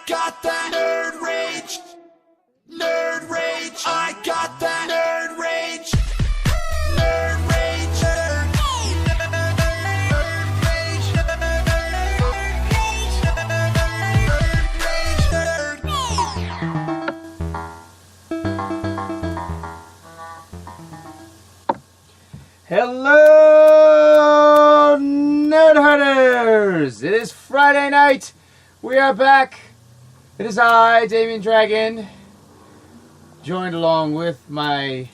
got that nerd rage. Nerd rage. I got that nerd rage. Nerd rage. Hello, Nerd Hunters! It is Friday night. We are back. It is I, Damien Dragon, joined along with my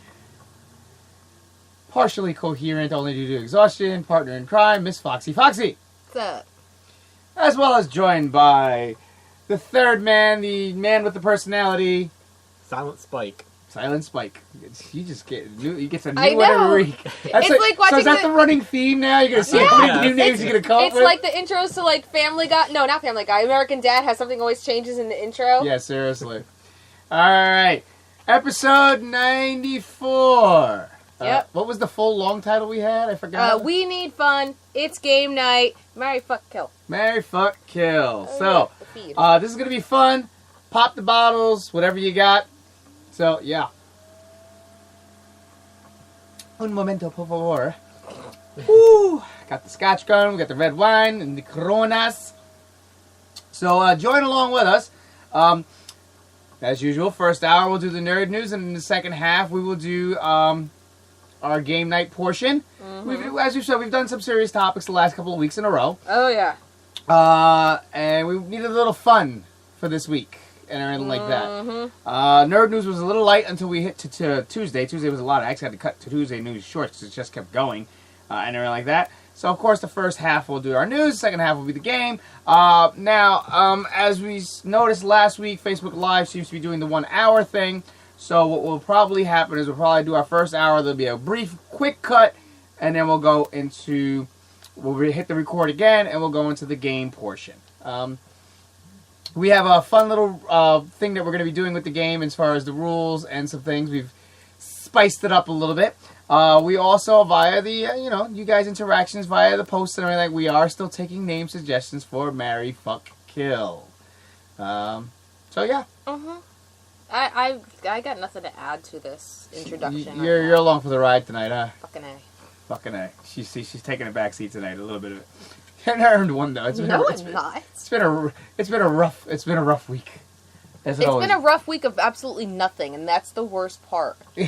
partially coherent, only due to exhaustion, partner in crime, Miss Foxy Foxy. What's up? As well as joined by the third man, the man with the personality, Silent Spike. Silent Spike. He just gets a new I one know. every week. It's like watching so is that the running theme now? You're going to see Yeah. how many new names you're going to come up It's with? like the intros to like Family Guy. No, not Family Guy. American Dad has something always changes in the intro. Yeah, seriously. Alright. Episode 94. Yep. What was the full long title we had? I forgot. We need fun. It's game night. Marry, fuck, kill. Marry, fuck, kill. Oh, So, the feed. this is going to be fun. Pop the bottles, whatever you got. So, yeah. Un momento, por favor. Woo! Got the scotch gun, we got the red wine, and the coronas. So, join along with us. As usual, first hour we'll do the nerd news, and in the second half we will do our game night portion. As we've said, we've done some serious topics the last couple of weeks in a row. Oh, yeah. And we needed a little fun for this week and everything like that. Nerd news was a little light until we hit to Tuesday. Tuesday was a lot. I actually had to cut to Tuesday news short because it just kept going and everything like that. So, of course, the first half we'll do our news. The second half will be the game. Now, as we noticed last week, Facebook Live seems to be doing the 1 hour thing. So what will probably happen is we'll probably do our first hour. There'll be a brief, quick cut. And then we'll go into... We'll hit the record again, and we'll go into the game portion. We have a fun little thing that we're going to be doing with the game as far as the rules and some things. We've spiced it up a little bit. We also, via the, you guys' interactions via the posts and everything, we are still taking name suggestions for Marry, Fuck, Kill. So, yeah. I got nothing to add to this introduction. You're along for the ride tonight, huh? Fucking A. Fucking A. She's taking a back seat tonight, a little bit of it. And I earned one, though. No, I'm not. It's been a rough week. It's been a rough week of absolutely nothing, and that's the worst part. When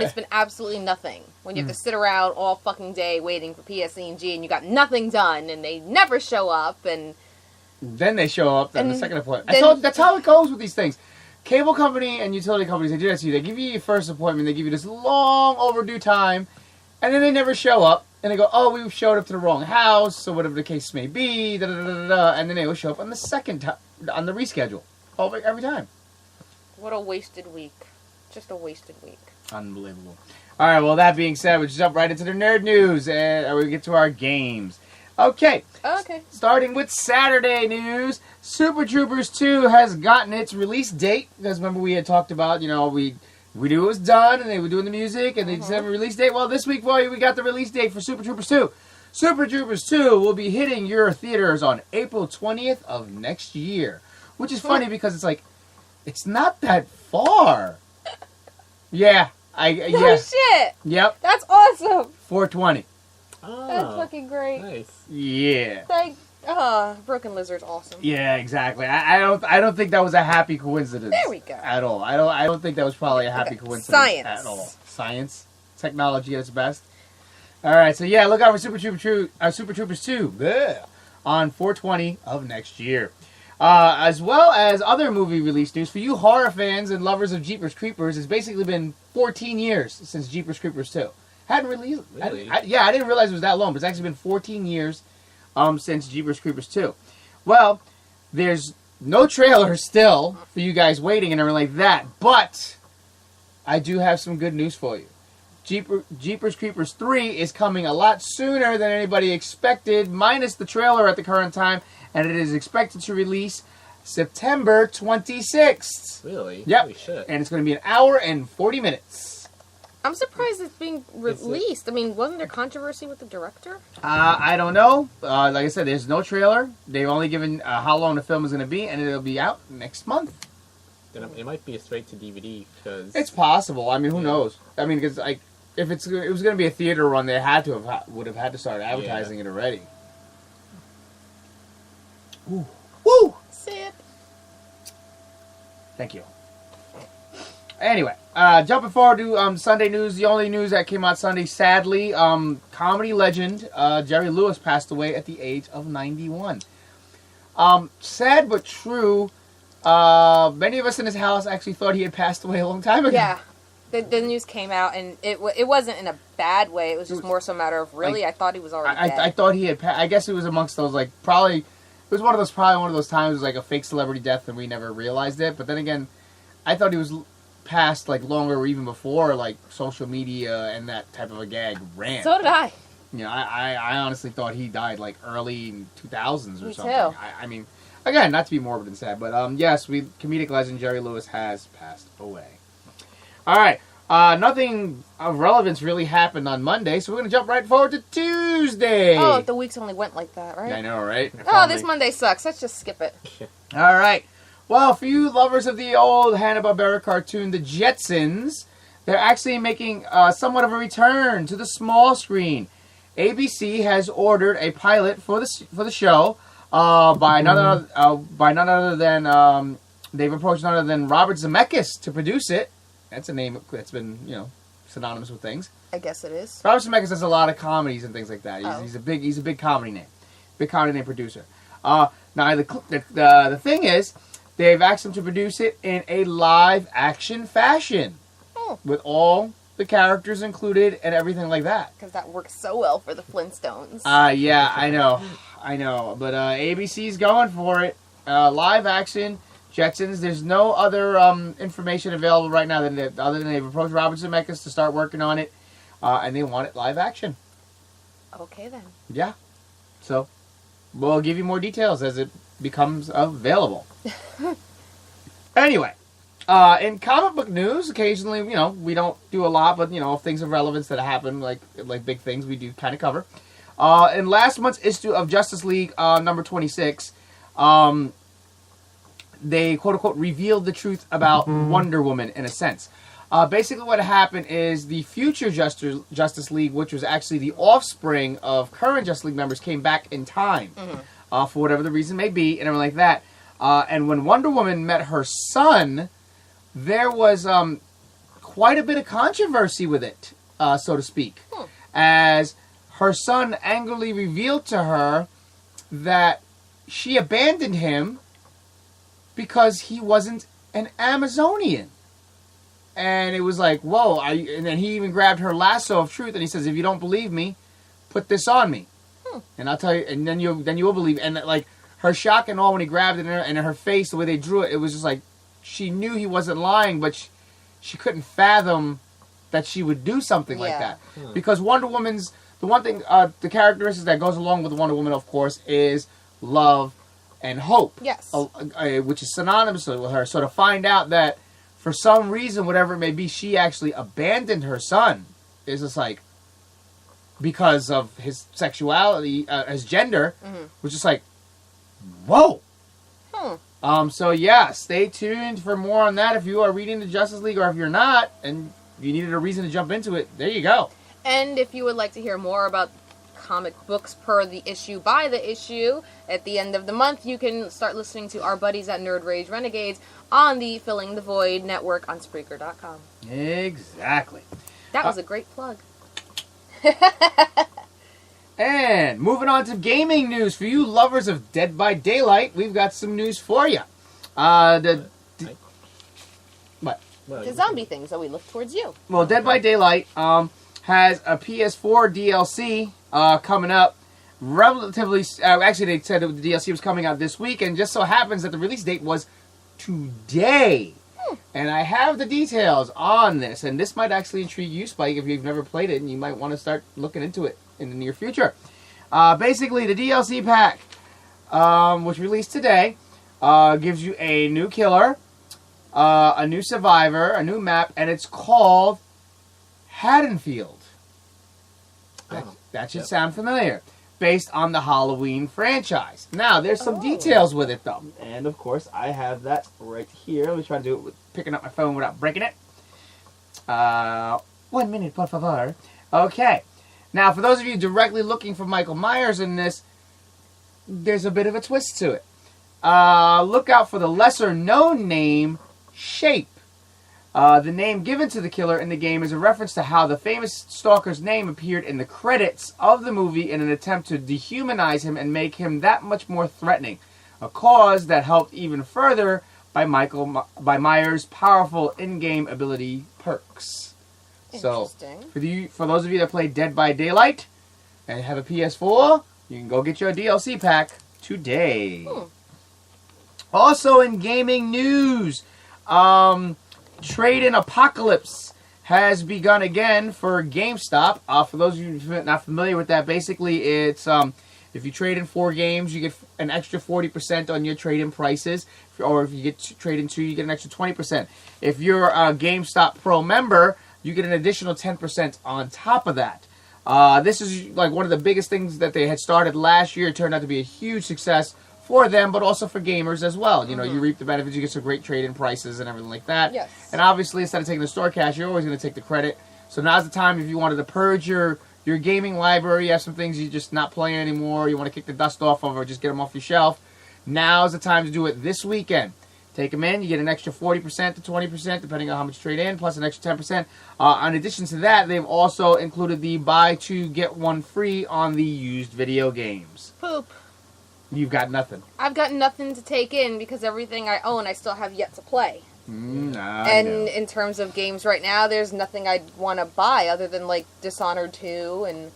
it's been absolutely nothing. When you have to sit around all fucking day waiting for PSE&G, and you got nothing done, and they never show up, and... Then they show up, and the second appointment. Then, that's how it goes with these things. Cable company and utility companies, they do that to you. They give you your first appointment, they give you this long overdue time, and then they never show up. And they go, oh, we showed up to the wrong house, or whatever the case may be, and then they will show up on the second time, on the reschedule, every time. What a wasted week. Just a wasted week. Unbelievable. All right, well, that being said, we'll just jump right into the nerd news, and we get to our games. Okay. Starting with Saturday news, Super Troopers 2 has gotten its release date, because remember we had talked about, we knew it was done, and they were doing the music, and they just have a release date. Well, this week, boy, we got the release date for Super Troopers 2. Super Troopers 2 will be hitting your theaters on April 20th of next year. Which is funny because it's like, it's not that far. Yeah. No shit! Yep. That's awesome! 420. Oh, That's fucking great. Nice. Yeah. Broken Lizard's awesome. Yeah, exactly. I don't think that was a happy coincidence. There we go. At all. I don't think that was probably a happy coincidence. Science. At all. Science. Technology at its best. Alright, so yeah, look out for Super Troopers 2 bleh, on 420 of next year. As well as other movie release news. For you horror fans and lovers of Jeepers Creepers, it's basically been 14 years since Jeepers Creepers 2. Hadn't released. Really? I didn't realize it was that long, but it's actually been 14 years since Jeepers Creepers 2. Well, there's no trailer still for you guys waiting and everything like that, but I do have some good news for you. Jeepers Creepers 3 is coming a lot sooner than anybody expected, minus the trailer at the current time, and it is expected to release September 26th. Really? Yep. Holy shit. And it's going to be an hour and 40 minutes. I'm surprised it's being released. I mean, wasn't there controversy with the director? I don't know. Like I said, there's no trailer. They've only given how long the film is going to be, and it'll be out next month. Then it might be a straight to DVD because It's possible. I mean, who knows? I mean, because like, if it was going to be a theater run, they would have had to start advertising it already. Ooh. Woo! Sip. Thank you. Anyway, jumping forward to Sunday news, the only news that came out Sunday, sadly, comedy legend Jerry Lewis passed away at the age of 91. Sad but true. Many of us in his house actually thought he had passed away a long time ago. Yeah. The news came out, and it wasn't in a bad way. It was just more so a matter of, really? I thought he was already dead. I thought he had I guess it was amongst those, like, probably... It was one of those times it was like a fake celebrity death and we never realized it. But then again, I thought he was past, like, longer or even before, like, social media and that type of a gag ran. So did I. You know, I honestly thought he died, like, early 2000s or Me something. too. I mean, again, not to be morbid and sad, but, yes, comedic legend Jerry Lewis has passed away. All right. Nothing of relevance really happened on Monday, so we're going to jump right forward to Tuesday. Oh, the weeks only went like that, right? I know, right? Oh, this Monday sucks. Let's just skip it. All right. Well, for you lovers of the old Hanna-Barbera cartoon, The Jetsons, they're actually making somewhat of a return to the small screen. ABC has ordered a pilot for the show by none other than they've approached none other than Robert Zemeckis to produce it. That's a name that's been, synonymous with things. I guess it is. Robert Zemeckis does a lot of comedies and things like that. Oh. He's a big comedy name producer. Now the thing is, they've asked him to produce it in a live action fashion, with all the characters included and everything like that. Because that works so well for the Flintstones. Yeah, I know, but ABC's going for it. Live action. Jetsons. There's no other information available right now other than they've approached Robert Zemeckis to start working on it, and they want it live action. Okay, then. Yeah. So, we'll give you more details as it becomes available. Anyway, in comic book news, occasionally, we don't do a lot, but, things of relevance that happen, like big things, we do kind of cover. In last month's issue of Justice League, number 26, they, quote-unquote, revealed the truth about Wonder Woman, in a sense. Basically what happened is the future Justice League, which was actually the offspring of current Justice League members, came back in time, for whatever the reason may be, and everything like that. And when Wonder Woman met her son, there was quite a bit of controversy with it, so to speak, as her son angrily revealed to her that she abandoned him because he wasn't an Amazonian. And it was like, whoa. And then he even grabbed her lasso of truth and he says, if you don't believe me, put this on me. And I'll tell you, and then you will believe. And like her shock and all when he grabbed it and her face, the way they drew it, it was just like, she knew he wasn't lying, but she couldn't fathom that she would do something like that. Because Wonder Woman's, the one thing, the characteristics that goes along with Wonder Woman, of course, is love and hope. Yes. Which is synonymous with her. So to find out that for some reason, whatever it may be, she actually abandoned her son is just like, because of his sexuality, his gender, was just like, whoa. So yeah, stay tuned for more on that if you are reading the Justice League, or if you're not, and you needed a reason to jump into it, there you go. And if you would like to hear more about comic books per the issue by the issue, at the end of the month, you can start listening to our buddies at Nerd Rage Renegades on the Filling the Void network on Spreaker.com. Exactly. That was a great plug. And moving on to gaming news. For you lovers of Dead by Daylight, we've got some news for you. What? The zombie thing, so we look towards you. Well, Dead by Daylight has a PS4 DLC coming up. Relatively, actually, they said the DLC was coming out this week, and just so happens that the release date was today. And I have the details on this, and this might actually intrigue you, Spike, if you've never played it, and you might want to start looking into it in the near future. Basically, the DLC pack, which released today, gives you a new killer, a new survivor, a new map, and it's called Haddonfield. Oh, That should yep. sound familiar. Based on the Halloween franchise. Now, there's some details with it, though. And, of course, I have that right here. Let me try to do it with picking up my phone without breaking it. 1 minute, por favor. Okay. Now, for those of you directly looking for Michael Myers in this, there's a bit of a twist to it. Look out for the lesser-known name, Shape. The name given to the killer in the game is a reference to how the famous stalker's name appeared in the credits of the movie in an attempt to dehumanize him and make him that much more threatening. A cause that helped even further by Myers' powerful in-game ability perks. So, for those of you that play Dead by Daylight and have a PS4, you can go get your DLC pack today. Also in gaming news, Trade-in Apocalypse has begun again for GameStop. For those of you not familiar with that, basically it's if you trade in 4 games, you get an extra 40% on your trade-in prices. Or if you get trade in 2, you get an extra 20%. If you're a GameStop Pro member, you get an additional 10% on top of that. This is like one of the biggest things that they had started last year. It turned out to be a huge success for them, but also for gamers as well. You know, you reap the benefits, you get some great trade-in prices and everything like that. Yes. And obviously, instead of taking the store cash, you're always going to take the credit. So now's the time if you wanted to purge your gaming library, you have some things you're just not playing anymore, you want to kick the dust off of or just get them off your shelf, now's the time to do it this weekend. Take them in, you get an extra 40% to 20%, depending on how much trade in, plus an extra 10%. In addition to that, they've also included the buy 2, get 1 free on the used video games. Poop. You've got nothing. I've got nothing to take in because everything I own I still have yet to play. And in terms of games right now, there's nothing I'd want to buy other than like Dishonored 2 and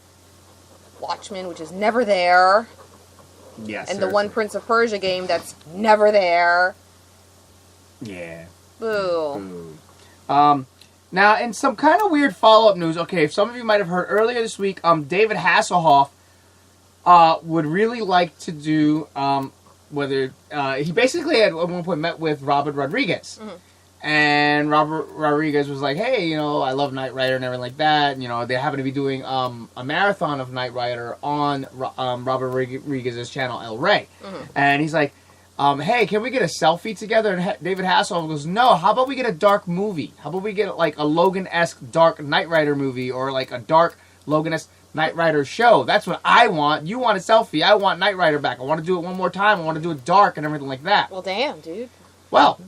Watchmen, which is never there. Yes. And the one Prince of Persia game that's never there. Yeah. Boo. Now, in some kind of weird follow-up news, okay, some of you might have heard earlier this week, David Hasselhoff would really like to do, he basically at one point met with Robert Rodriguez. And Robert Rodriguez was like, hey, you know, I love Knight Rider and everything like that. And, you know, they happen to be doing a marathon of Knight Rider on Robert Rodriguez's channel, El Rey. And he's like, hey, can we get a selfie together? And David Hasselhoff goes, no, how about we get a dark movie? How about we get like a Logan-esque dark Knight Rider movie or like a dark Logan-esque Knight Rider show? That's what I want. You want a selfie. I want Knight Rider back. I want to do it one more time. I want to do it dark and everything like that. Well, damn, dude. Well,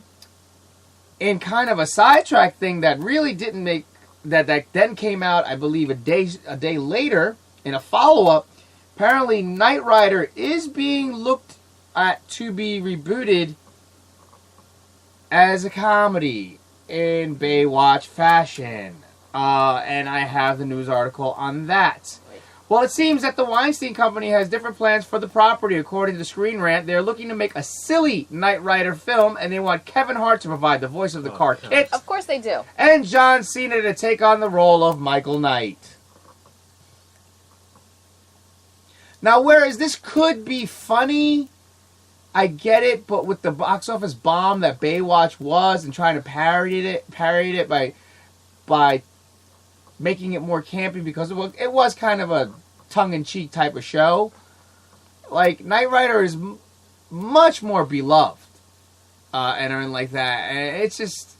in kind of a sidetrack thing that really didn't make... That then came out, I believe, a day later in a follow-up, apparently Knight Rider is being looked at to be rebooted as a comedy in Baywatch fashion. And I have the news article on that. Well, it seems that the Weinstein Company has different plans for the property. According to the Screen Rant, they're looking to make a silly Knight Rider film, and they want Kevin Hart to provide the voice of the car Kit. Of course they do. And John Cena to take on the role of Michael Knight. Now, whereas this could be funny, I get it, but with the box office bomb that Baywatch was and trying to parody it by making it more campy because it was kind of a tongue-in-cheek type of show. Like, Knight Rider is much more beloved and everything like that. And it's just...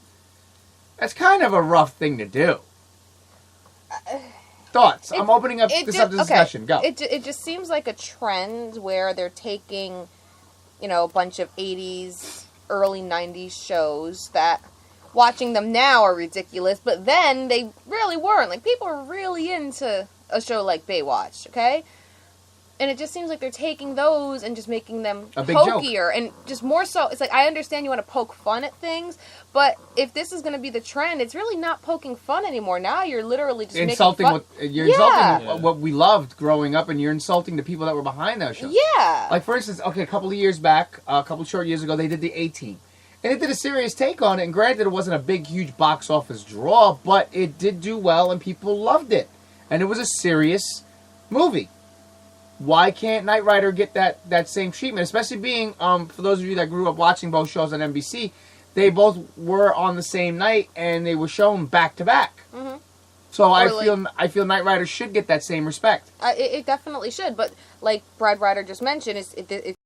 That's kind of a rough thing to do. Thoughts? I'm opening up this discussion. Go. It just seems like a trend where they're taking, you know, a bunch of 80s, early 90s shows that... Watching them now are ridiculous, but then they really weren't. Like, people are really into a show like Baywatch, okay? And it just seems like they're taking those and just making them pokier. And just more so, it's like, I understand you want to poke fun at things, but if this is going to be the trend, it's really not poking fun anymore. Now you're literally just insulting making fun. Insulting what we loved growing up, and you're insulting the people that were behind those shows. Yeah. Like, for instance, okay, a couple of years back, a couple of short years ago, they did the A-Team. And it did a serious take on it, and granted, it wasn't a big, huge box office draw, but it did do well, and people loved it. And it was a serious movie. Why can't Knight Rider get that same treatment? Especially being, for those of you that grew up watching both shows on NBC, they both were on the same night, and they were shown back-to-back. So I feel Knight Rider should get that same respect. It definitely should, but like Brad Ryder just mentioned, it's